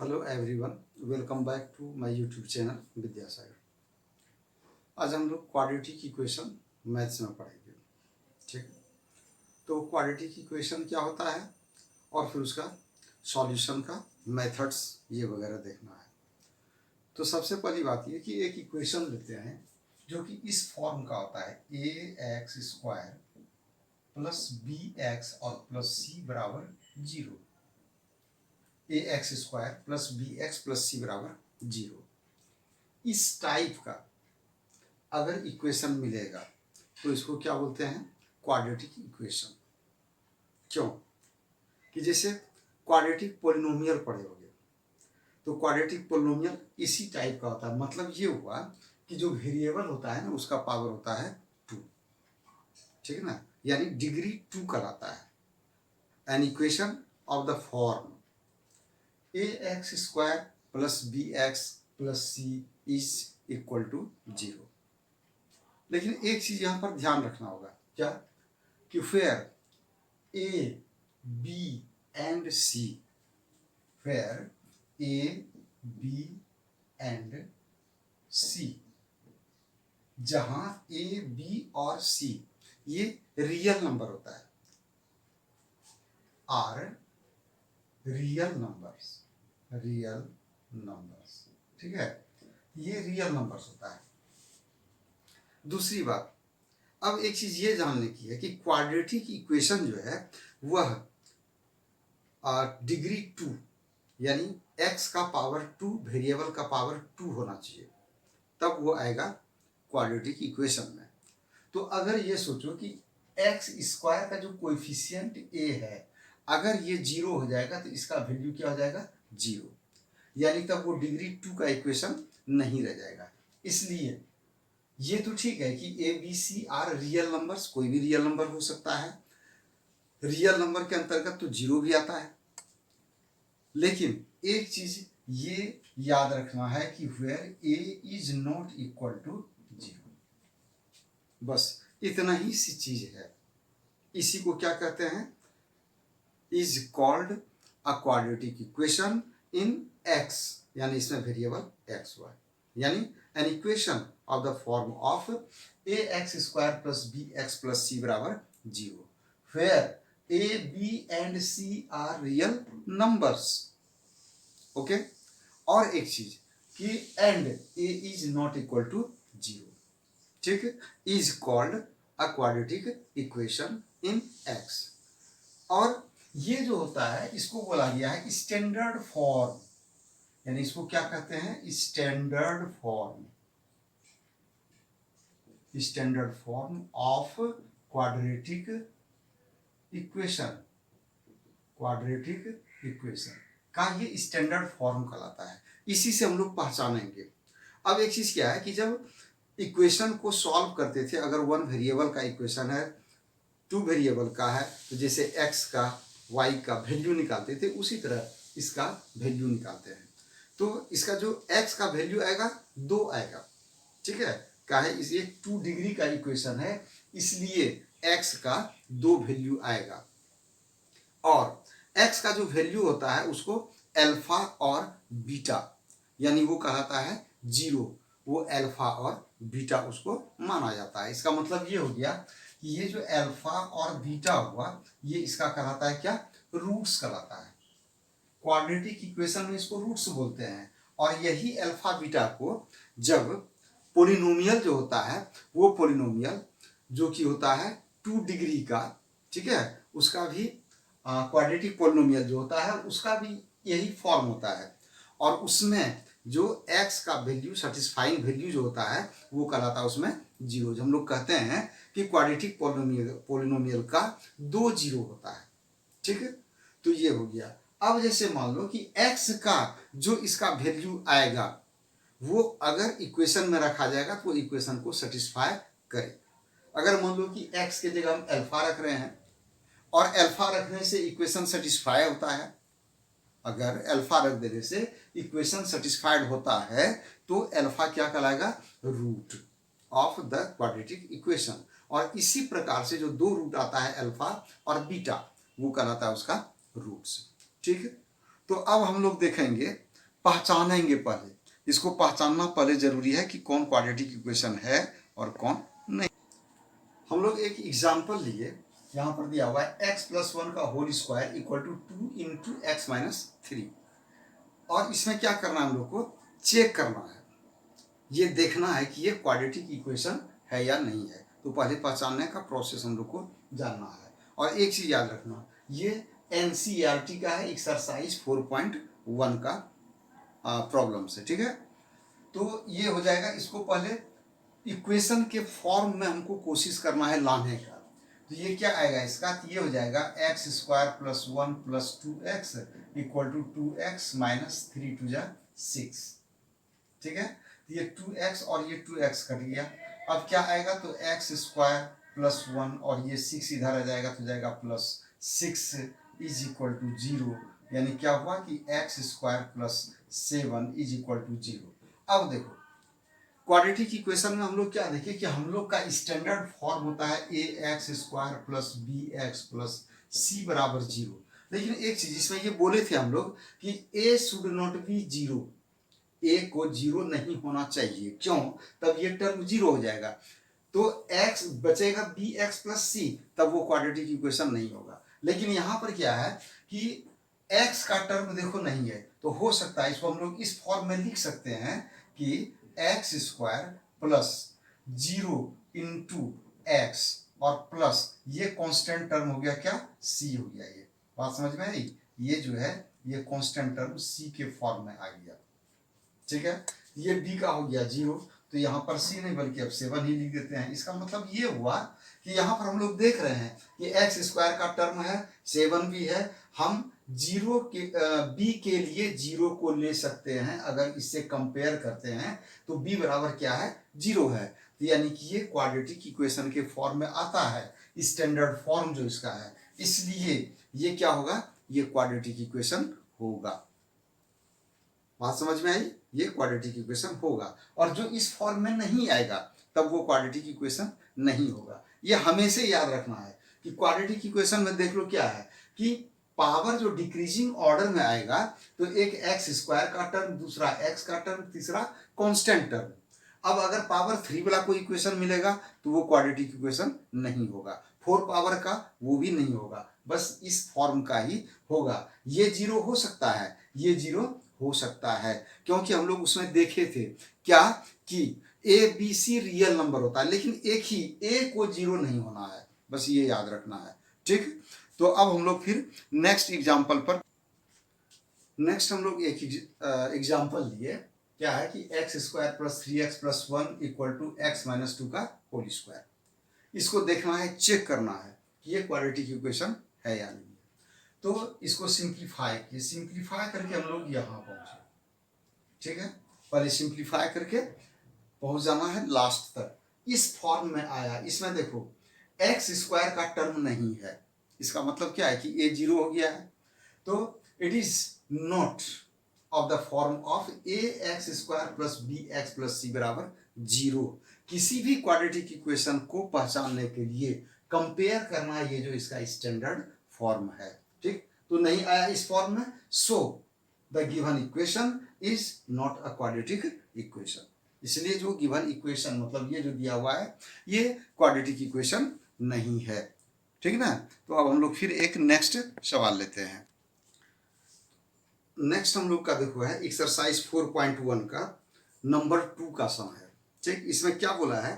Hello everyone, welcome back to my YouTube channel Vidyasagar. आज हम लोग क्वाड्रेटिक इक्वेशन मैथ्स में पढ़ेंगे। ठीक है, तो क्वाड्रेटिक इक्वेशन क्या होता है और फिर उसका सॉल्यूशन का मेथड्स ये वगैरह देखना है। तो सबसे पहली बात ये कि एक इक्वेशन लेते हैं जो कि इस फॉर्म का होता है ax² प्लस bx और प्लस c बराबर 0। ax² plus bx plus c बराबर 0। इस टाइप का अगर इक्वेशन मिलेगा तो इसको क्या बोलते हैं? Quadratic equation. क्यों? कि जैसे क्वाड्रेटिक पोलिनोमियल पढ़े होंगे, तो क्वाड्रेटिक पोलिनोमियल इसी टाइप का होता है। मतलब ये हुआ कि जो वेरिएबल होता है ना, उसका पावर होता है 2। ठीक है ना, यानी डिग्री 2 कहलाता है। An equation of the form ax² plus bx plus c is equal to 0। लेकिन एक चीज यहां पर ध्यान रखना होगा, क्या? कि fair a b and c, fair a b and c, जहां a b और c ये रियल नंबर होता है, आर रियल नंबर्स, ठीक है, ये रियल नंबर्स होता है। दूसरी बात, अब एक चीज ये जानने की है कि क्वाड्रेटिक इक्वेशन जो है वह डिग्री 2 यानी x का पावर 2, वेरिएबल का पावर 2 होना चाहिए, तब वो आएगा क्वाड्रेटिक इक्वेशन में। तो अगर ये सोचो कि x² का जो कोएफिशिएंट a है, अगर ये 0 हो जाएगा तो इसका वैल्यू क्या हो जाएगा? 0, यानी तब वो डिग्री 2 का इक्वेशन नहीं रह जाएगा। इसलिए ये तो ठीक है कि a b c are real numbers, कोई भी रियल नंबर हो सकता है। रियल नंबर के अंतर्गत तो 0 भी आता है। लेकिन एक चीज ये याद रखना है कि where a is not equal to 0, बस इतना ही सी चीज है। इसी को क्या कहते हैं? Is called a quadratic equation in x, यानी इसमें वेरिएबल x y, यानी an equation of the form of ax² plus bx plus c बराबर 0, where a b and c are real numbers. Okay, और एक चीज कि and a is not equal to 0, ठीक, is called a quadratic equation in x। और ये जो होता है इसको बोला गया है स्टैंडर्ड फॉर्म, यानी इसको क्या कहते हैं? Standard form of quadratic equation का ये स्टैंडर्ड फॉर्म कहलाता है। इसी से हम लोग पहचानेंगे। अब एक चीज क्या है कि जब इक्वेशन को सॉल्व करते थे, अगर 1 वेरिएबल का इक्वेशन है, 2 वेरिएबल का है, तो जैसे x का y का वैल्यू निकालते थे, उसी तरह इसका वैल्यू निकालते हैं। तो इसका जो x का वैल्यू आएगा 2 आएगा, ठीक है, क्या है? इस 2 डिग्री का इक्वेशन है, इसलिए x का 2 वैल्यू आएगा। और x का जो वैल्यू होता है उसको अल्फा और बीटा, यानी वो कहलाता है 0, वो अल्फा और बीटा उसको माना जाता है। इसका मतलब ये हो गया कि ये जो अल्फा और बीटा हुआ, ये इसका कहलाता है क्या? रूट्स कहलाता है। क्वाड्रेटिक इक्वेशन में इसको रूट्स बोलते हैं। और यही अल्फा बीटा को जब पोलिनोमियल जो होता है, वो पोलिनोमियल जो कि होता है 2 डिग्री का, ठीक है, उसका भी क्वाड्रेटिक पोलिनोमियल जो होता है उसका भी यही फॉर्म होता है। और उसमें जो x का वैल्यू, सेटिस्फाइंग वैल्यू जो होता है, वो कहलाता है उसमें 0। हम लोग कहते हैं कि क्वाड्रेटिक पोलिनोमियल का 2 0 होता है, ठीक है। तो ये हो गया। अब जैसे मान लो कि x का जो इसका वैल्यू आएगा, वो अगर इक्वेशन में रखा जाएगा तो इक्वेशन को सेटिस्फाई करे। अगर मान लो कि x के जगह हम अल्फा रख रहे हैं और अल्फा रखने से इक्वेशन सेटिस्फाई होता है, अगर अल्फा रख देने से इक्वेशन सेटिस्फाइड होता है, तो अल्फा क्या कहलाएगा? Root of the quadratic equation. और इसी प्रकार से जो 2 रूट आता है अल्फा और बीटा, वो कहलाता है उसका रूट्स, ठीक है। तो अब हम लोग देखेंगे पहचानेंगे पहले, इसको पहचानना पहले जरूरी है कि कौन क्वाड्रेटिक इक्वेशन है और कौन नहीं। हम लोग एक एग्जाम्पल लिए, यहाँ पर दिया हुआ है x+1 का whole square equal to 2 into x minus 3। और इसमें क्या करना है, हम लोग को चेक करना है, ये देखना है कि ये क्वाड्रेटिक इक्वेशन है या नहीं है। तो पहले पहचानने का प्रोसेस हम लोग को जानना है। और एक चीज याद रखना, ये एनसीईआरटी का है, एक्सरसाइज 4.1 का प्रॉब्लम से, ठीक है। तो ये हो जाएगा, इसको पहले इक्वेशन के फॉर्म में हमको कोशिश करना है लाने का। तो ये क्या आएगा इसका, तो ये हो जाएगा x² + 1 + 2x equal to 2x minus 3 to 6, ठीक है। तो ये 2x और ये 2x कट गया। अब क्या आएगा, तो x² + 1 और ये 6 इधर आ जाएगा, तो जाएगा +6 इज इक्वल टू 0। यानी क्या हुआ कि x² + 7 इज इक्वल टू 0। अब देखो क्वाड्रेटिक इक्वेशन में हम लोग क्या देखें कि हम लोग का स्टैंडर्ड फॉर्म होता है ax² + bx + c बराबर 0। लेकिन एक चीज इसमें ये बोले थे हम लोग कि a should not be 0, a को 0 नहीं होना चाहिए। क्यों, तब ये टर्म 0 हो जाएगा। तो x बचेगा bx + c, तब वो क्वाड्रेटिक इक्वेशन नहीं होगा। लेकिन यहाँ पर क्या है कि x का टर्म देखो नहीं है, तो हो सकता है इसको हम लोग इस फॉर्म में लिख सकते हैं कि x² + 0 इंटू एक्स और प्लस ये कांस्टेंट टर्म हो गया, क्या c हो गया। ये बात समझ में आई, ये जो है ये कांस्टेंट टर्म c के फॉर्म में आ गया, ठीक है। ये b का हो गया 0, तो यहाँ पर c नहीं बल्कि अब 7 ही लिख देते हैं। इसका मतलब ये हुआ कि यहाँ पर हम लोग देख रहे हैं कि x² का टर्म है, 7 भी है। हम 0 के b के लिए 0 को ले सकते हैं। अगर इससे कंपेयर करते हैं तो b बराबर क्या है, 0 है। तो यानी कि ये क्वाड्रेटिक इक्वेशन के फॉर्म में आता है, स्टैंडर्ड फॉर्म जो इसका है, इसलिए ये क्या होगा, ये क्वाड्रेटिक इक्वेशन होगा। बात समझ में आई, ये क्वाड्रेटिक इक्वेशन होगा। और जो इस फॉर्म में नहीं आएगा तब वो क्वाड्रेटिक इक्वेशन नहीं होगा। ये हमेशा याद रखना है कि क्वाड्रेटिक इक्वेशन में देख लो क्या है कि पावर जो डिक्रीजिंग ऑर्डर में आएगा, तो एक x² का टर्म, दूसरा x का टर्म, तीसरा कांस्टेंट टर्म। अब अगर पावर 3 वाला कोई इक्वेशन मिलेगा तो वो क्वाड्रेटिक इक्वेशन नहीं होगा। 4 पावर का वो भी नहीं होगा, बस इस फॉर्म का ही होगा। ये 0 हो सकता है, ये 0 हो सकता है, क्योंकि हम लोग उसमें देखे थे क्या कि a b c real number होता है, लेकिन एक ही a को 0 नहीं होना है, बस ये याद रखना है, ठीक। तो अब हम लोग फिर नेक्स्ट एग्जांपल पर, नेक्स्ट हम लोग एक एग्जांपल लिए, क्या है कि x² + 3x + 1 equal to x - 2 का होल स्क्वायर। इसको देखना है, चेक करना है कि ये क्वाड्रेटिक इक्वेशन है या नहीं। तो इसको सिंप्लीफाई करके हम लोग यहाँ पहुंचे, ठीक है। पहले सिंप्लीफाई करके पहुंच जाना है लास्ट तक। इस फॉर्म में आया, इसमें देखो x² का टर्म नहीं है, इसका मतलब क्या है कि a 0 हो गया है। तो it is not of the form of ax² + bx + c बराबर 0। किसी भी क्वाड्रेटिक इक्वेशन को पहचानने के लिए कंपेयर करना है ये जो इसका स्टैंडर्ड फॉर्म है, ठीक। तो नहीं आया इस फॉर्म में, so the given equation is not a quadratic equation. इसलिए जो गिवन इक्वेशन मतलब ये जो दिया हुआ है ये क्वाड्रेटिक इक्वेशन नहीं है, ठीक ना। तो अब हम लोग फिर एक नेक्स्ट सवाल लेते हैं। नेक्स्ट हम लोग का देखो है एक्सरसाइज 4.1 का नंबर 2 का सम है, ठीक। इसमें क्या बोला है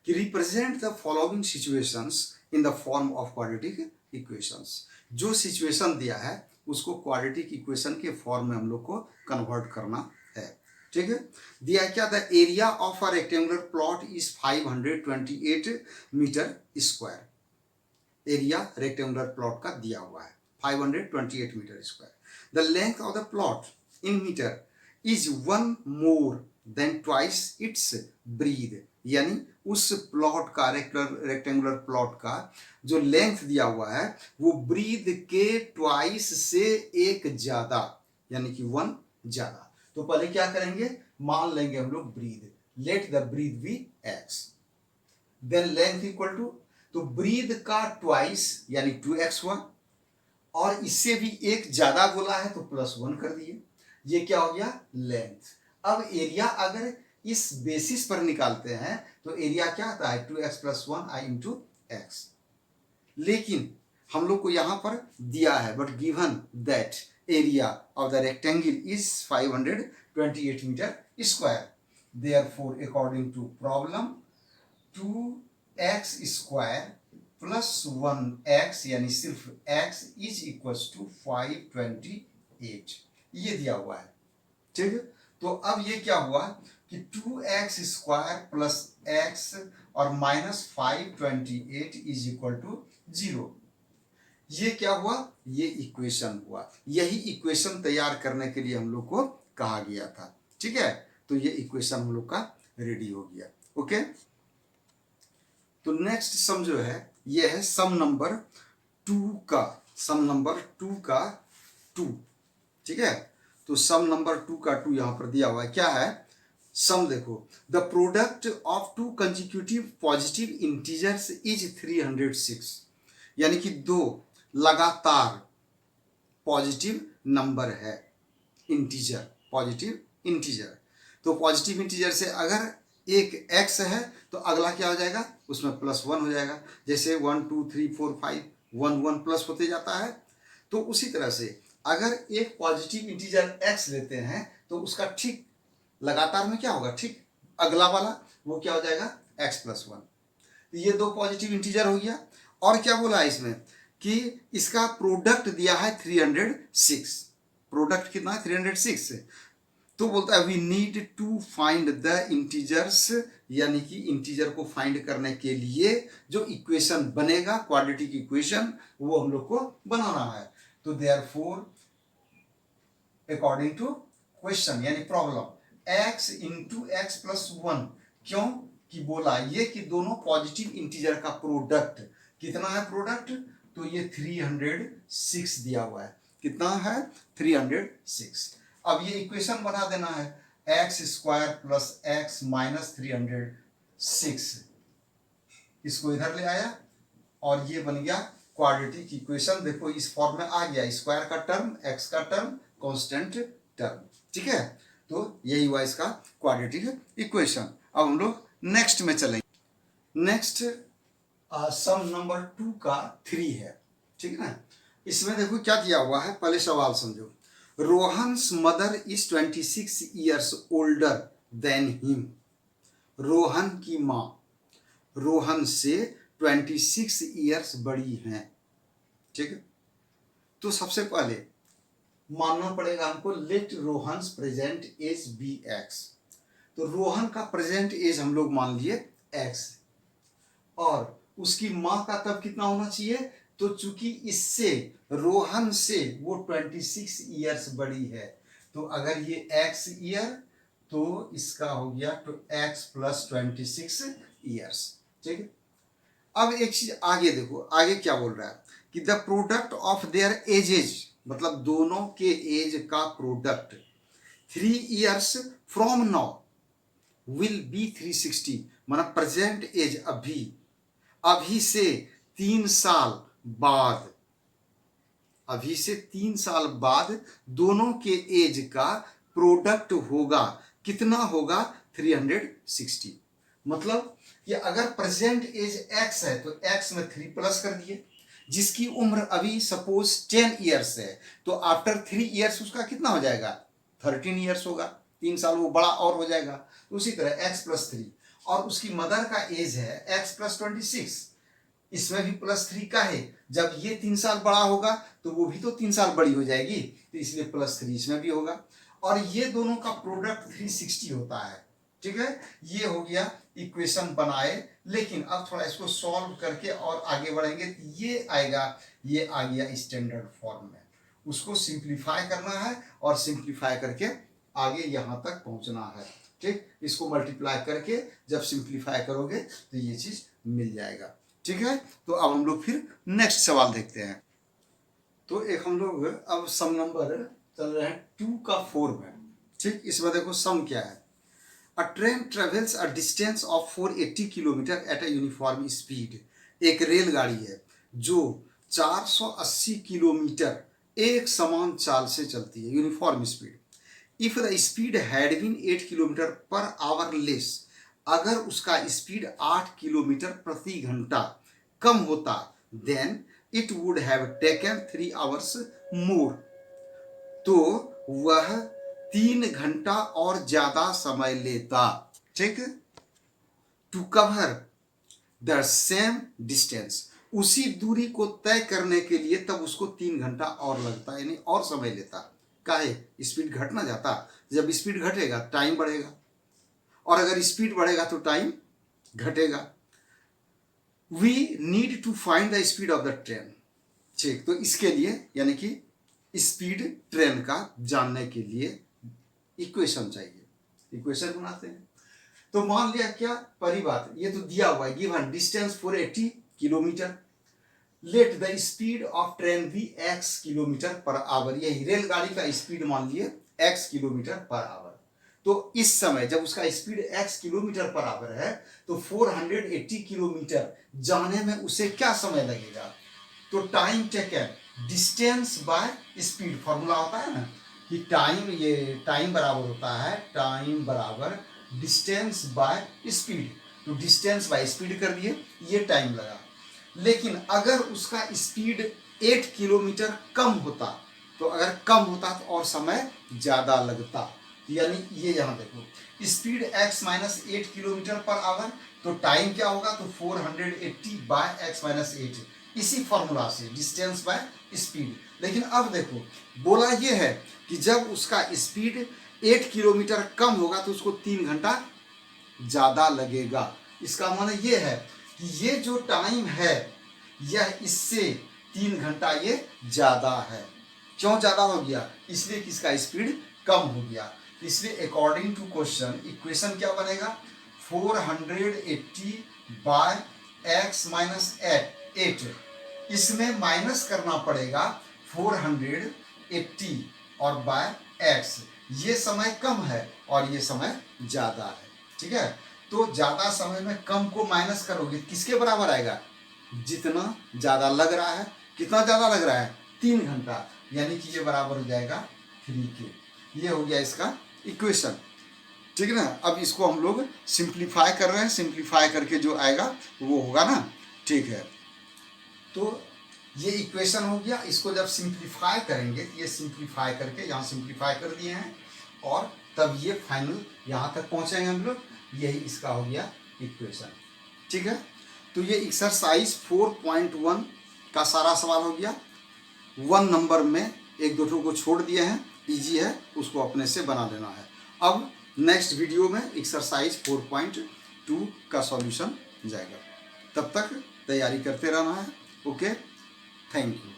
कि represent the following situations in the form of quadratic equations. जो सिचुएशन दिया है उसको क्वाड्रेटिक इक्वेशन के फॉर्म में हम लोग को कन्वर्ट करना है, ठीक है। दिया क्या, the area of a rectangular plot is 528 metre square. Area rectangular plot का दिया हुआ है 528 metre square. The length of the plot in metre is 1 more than twice its breadth. यानी उस प्लॉट का रेक्टेंगुलर प्लॉट का जो लेंथ दिया हुआ है वो ब्रीथ के ट्वाइस से एक ज्यादा, यानी कि 1 ज्यादा। तो पहले क्या करेंगे, मान लेंगे हम लोग breadth, let the breadth be x, then length equal to, तो ब्रीथ का ट्वाइस यानी 2x हुआ, और इससे भी एक ज्यादा बोला है तो +1 कर दिए, ये क्या हो गया, लेंथ। अब एरिया अगर इस बेसिस पर निकालते हैं तो एरिया क्या आता है, 2x + 1i × x। लेकिन हम लोग को यहां पर दिया है, but given that area of the rectangle is 528 metre square, therefore according to problem 2x² + 1x यानी सिर्फ x इज इक्वल टू 528, ये दिया हुआ है। ठीक है, तो अब ये क्या हुआ कि 2x² + x और -528 इज इक्वल टू 0। ये क्या हुआ, ये इक्वेशन हुआ। यही इक्वेशन तैयार करने के लिए हम लोग को कहा गया था। ठीक है, तो ये इक्वेशन हम लोग का रेडी हो गया। ओके, तो नेक्स्ट सम जो है ये है सम नंबर 2 का, सम नंबर 2 का 2। ठीक है, तो सम नंबर 2 का 2 यहां पर दिया हुआ है। क्या है सम, देखो, the product of 2 consecutive positive integers is 306, यानी कि 2 लगातार पॉजिटिव नंबर है, इंटीजर, पॉजिटिव इंटीजर। तो पॉजिटिव इंटीजर से अगर एक x है तो अगला क्या हो जाएगा, उसमें +1 हो जाएगा। जैसे 1 2 3 4 5 1 1 प्लस होते जाता है, तो उसी तरह से अगर एक पॉजिटिव इंटीजर x लेते हैं तो उसका ठीक लगातार में क्या होगा, ठीक अगला वाला वो क्या हो जाएगा, x + 1। तो ये 2 पॉजिटिव इंटीजर हो गया। और क्या बोला है इसमें कि इसका प्रोडक्ट दिया है 306, प्रोडक्ट कितना है 306। तो बोलता है we need to find the integers, यानी कि इंटीजर को फाइंड करने के लिए जो इक्वेशन बनेगा, क्वाड्रेटिक इक्वेशन, वो हम लोग को बनाना है। तो देयरफॉर अकॉर्डिंग टू क्वेश्चन यानी प्रॉब्लम x × x + 1, क्यों कि बोला ये कि दोनों पॉजिटिव इंटीजर का प्रोडक्ट कितना है, प्रोडक्ट तो ये 306 दिया हुआ है। कितना है, 306। अब ये इक्वेशन बना देना है, x² + x - 306, इसको इधर ले आया और ये बन गया क्वाड्रेटिक इक्वेशन। देखो इस फॉर्म में आ गया, स्क्वायर का टर्म, x का टर्म, कांस्टेंट टर्म। ठीक है, तो यही हुआ इसका क्वाड्रेटिक इक्वेशन। अब हम लोग नेक्स्ट में चलेंगे। नेक्स्ट सम नंबर 2 का 3 है। ठीक है ना, इसमें देखो क्या दिया हुआ है, पहले सवाल समझो। Rohan's mother is 26 years older than him, Rohan की माँ रोहन से 26 ईयर्स बड़ी हैं। ठीक है, तो सबसे पहले मानना पड़ेगा हमको let Rohan's present age be x. तो रोहन का प्रेजेंट एज हम लोग मान लिए एक्स, और उसकी माँ का तब कितना होना चाहिए, तो चूंकि इससे रोहन से वो 26 ईयर्स बड़ी है, तो अगर ये x ईयर तो इसका हो गया तो x + 26 ईयर्स। ठीक है, अब एक चीज आगे देखो, आगे क्या बोल रहा है कि the product of their edges, मतलब दोनों के एज का product 3 years from now will be 360, माना प्रेजेंट एज अभी, अभी से 3 साल बाद, अभी से 3 साल बाद दोनों के एज का प्रोडक्ट होगा, कितना होगा, 360। मतलब कि अगर प्रेजेंट एज x है तो x में 3 प्लस कर दिए, जिसकी उम्र अभी सपोज 10 ईयर्स है, तो आफ्टर 3 ईयर्स उसका कितना हो जाएगा, 13 ईयर्स होगा, 3 साल वो बड़ा और हो जाएगा। उसी तरह x + 3, और उसकी मदर का एज है x + 26, इसमें भी +3 का है, जब ये 3 साल बड़ा होगा तो वो भी तो 3 साल बड़ी हो जाएगी, तो इसलिए +3 इसमें भी होगा, और ये दोनों का प्रोडक्ट 360 होता है। ठीक है, ये हो गया इक्वेशन बनाए। लेकिन अब थोड़ा इसको सॉल्व करके और आगे बढ़ेंगे तो ये आएगा, ये आ गया स्टैंडर्ड फॉर्म में, उसको सिंप्लीफाई करना है और सिंप्लीफाई करके आगे यहाँ तक पहुँचना है। ठीक, इसको मल्टीप्लाई करके जब सिंप्लीफाई करोगे तो ये चीज़ मिल जाएगा। ठीक है, तो अब हम लोग फिर नेक्स्ट सवाल देखते हैं। तो एक हम लोग अब सम नंबर चल रहे हैं 2 का 4 में। ठीक, इसमें देखो सम क्या है, अ train travels a distance of 480 kilometre at a uniform speed, एक रेलगाड़ी है जो 480 किलोमीटर एक समान चाल से चलती है, uniform speed. If the speed had been 8 kilometre per hour less, अगर उसका स्पीड 8 किलोमीटर प्रति घंटा कम होता, then it would have taken 3 hours more, तो वह 3 घंटा और ज्यादा समय लेता, ठीक, to cover the same distance, उसी दूरी को तय करने के लिए तब उसको 3 घंटा और लगता, यानी और समय लेता। काहे? स्पीड घट ना जाता, जब स्पीड घटेगा टाइम बढ़ेगा, और अगर स्पीड बढ़ेगा तो टाइम घटेगा। We need to find the speed of the train, ठीक, तो इसके लिए यानी कि स्पीड ट्रेन का जानने के लिए इक्वेशन चाहिए, इक्वेशन बनाते हैं। तो मान लिया क्या पहली बात, ये तो दिया हुआ है, given distance for 80 kilometre, let the speed of train be x kilometre per hour, यही रेलगाड़ी का स्पीड मान लिए x किलोमीटर पर आवर। तो इस समय जब उसका speed x kilometre per our है तो 480 किलोमीटर जाने में उसे क्या समय लगेगा, तो time taken distance by speed, formula होता है ना कि टाइम, ये टाइम बराबर होता है टाइम बराबर डिस्टेंस बाय स्पीड, तो डिस्टेंस बाय स्पीड कर दिए, ये टाइम लगा। लेकिन अगर उसका स्पीड 8 किलोमीटर कम होता, तो अगर कम होता तो और समय ज्यादा लगता, यानी ये यहां देखो speed x minus 8 kilometre per our, तो टाइम क्या होगा, तो 480 बाय x माइनस 8, इसी फॉर्मूला से डिस्टेंस बाय स्पीड। लेकिन अब देखो बोला ये है कि जब उसका स्पीड 8 किलोमीटर कम होगा तो उसको 3 घंटा ज्यादा लगेगा। इसका मतलब ये है कि ये जो टाइम है यह इससे 3 घंटा ये ज्यादा है। क्यों ज्यादा हो गया, इसलिए कि इसका स्पीड कम हो गया। इसलिए अकॉर्डिंग टू क्वेश्चन इक्वेशन क्या बनेगा, 480 बाय x माइनस 8, इसमें माइनस करना पड़ेगा 480 और बाय x, ये समय कम है और ये समय ज्यादा है, ठीक है। तो ज्यादा समय में कम को माइनस करोगे किसके बराबर आएगा, जितना ज्यादा लग रहा है, कितना ज्यादा लग रहा है 3 घंटा, यानी कि ये बराबर हो जाएगा 3 के। ये हो गया इसका इक्वेशन, ठीक है ना। अब इसको हम लोग सिंप्लीफाई कर रहे हैं, सिंप्लीफाई करके जो आएगा वो होगा ना, ठीक है। तो ये इक्वेशन हो गया, इसको जब सिंप्लीफाई करेंगे, ये सिंप्लीफाई करके यहाँ सिंप्लीफाई कर दिए हैं और तब ये फाइनल यहाँ तक पहुँचेंगे हम लोग, यही इसका हो गया इक्वेशन, ठीक है। तो ये एक्सरसाइज 4.1 का सारा सवाल हो गया। 1 नंबर में एक दो को छोड़ दिए हैं, इजी है, उसको अपने से बना लेना है। अब नेक्स्ट वीडियो में एक्सरसाइज 4.2 का सॉल्यूशन जाएगा, तब तक तैयारी करते रहना है। Okay, thank you.